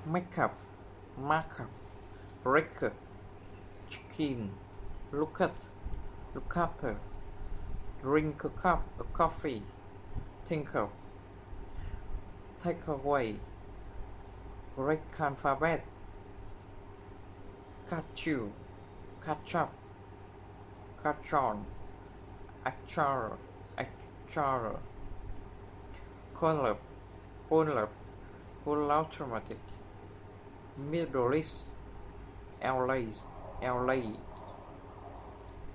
makeup, markup, record, chicken, look at, look after, drink a cup of coffee, think of, take away, break alphabet, catch you, catch up, catch on, actual, actual, call up, pull automatic, Middle East, LA,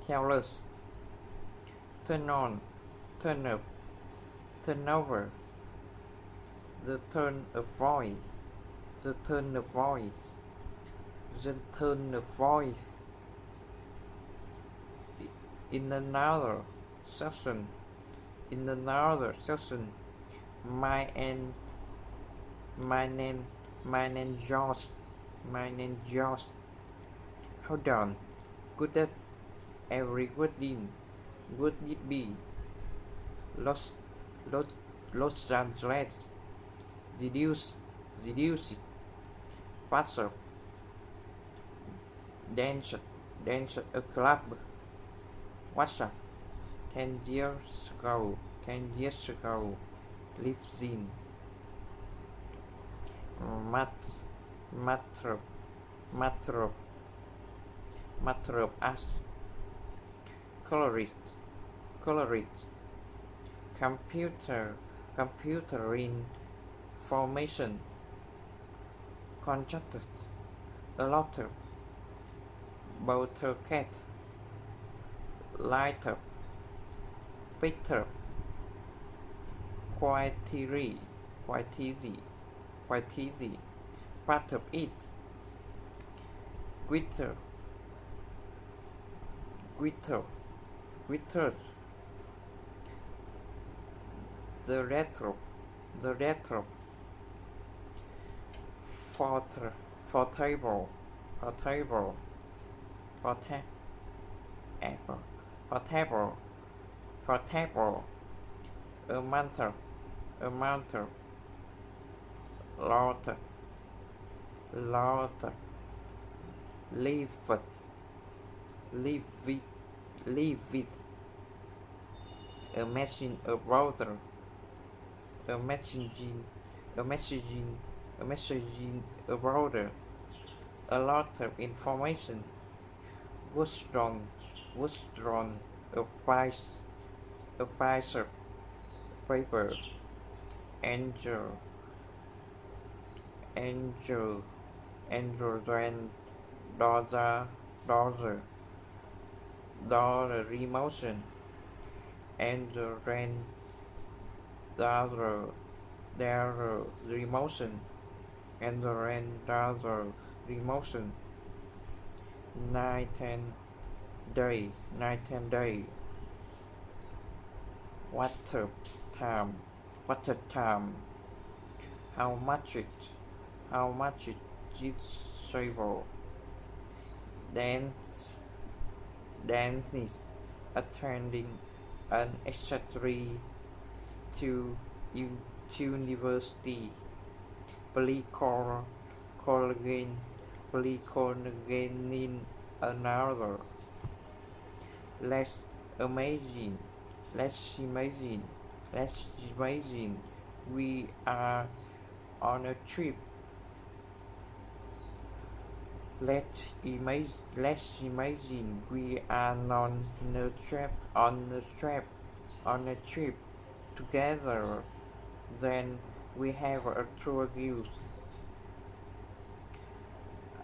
careless, turn on, turn up, turn over, the turn of voice, the turn of voice, the turn of voice, in another session, my and my name Josh, hold on, good at every good in, would it be, Los, Los, Los Angeles, reduce it, pass up, dance a club, what's up, 10 years ago, lives in, mat, matter of us, colorist, computer information, contracted, a lotter, butter cat, lighter, Peter, quantity, part of it, glitter, the retro, for table, for table, a mantle, lot, leave it, a machine, a router, a messaging, a router, a lot of information, was drawn, a piece of paper, angel, and dollar emotion, and ran their emotion, and ran their emotion, night and day, what a time, how much it is travel, dance attending an etc. to university, polygon in another, let's imagine we are on a trip. Let's imagine we are on a trip together. Then we have a tour guide.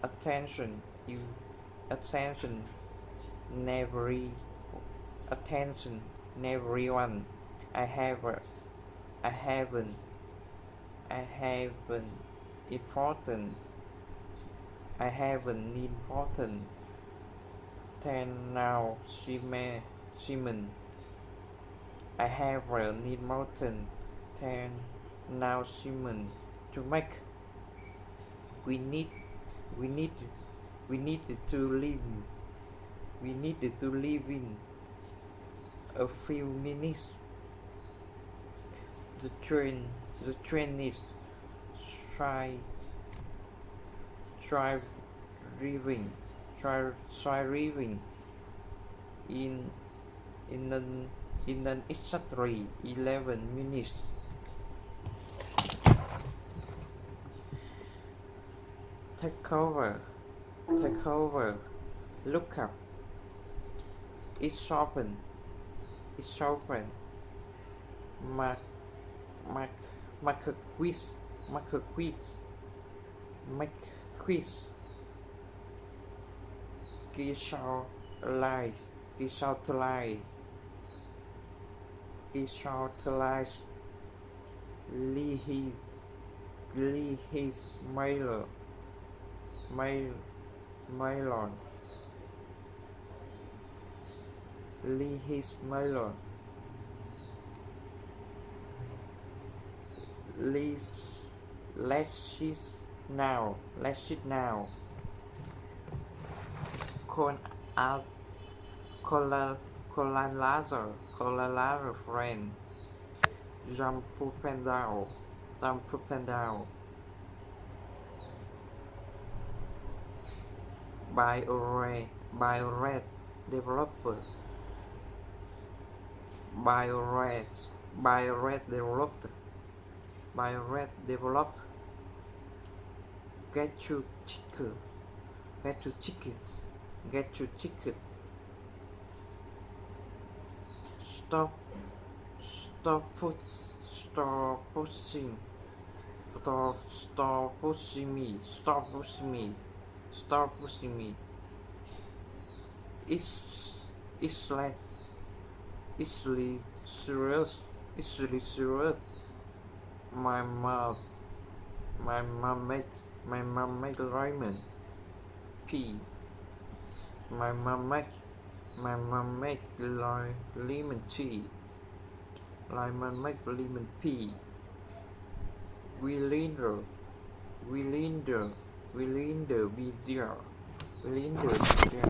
Attention, everyone. I have an important 10 now Simon. I have an important 10 now Simon to make. We need to live in a few minutes. The train is thriving, thriving in in an exactly 11 minutes. Take over, look up. It's open, Mark, mark, mark a quiz, mark a quiz, make quiz. Geschaut Geschautlies, Lee his Mylon, Lee his Mylon, let's it now, con out, Colalazo friend, jump up and down, by a red developer, by a red developer, get your ticket, stop pushing me. It's less, it's really serious, my mom make ramen P. My mom make lemon tea. Lemon make lemon pea. We linder be there.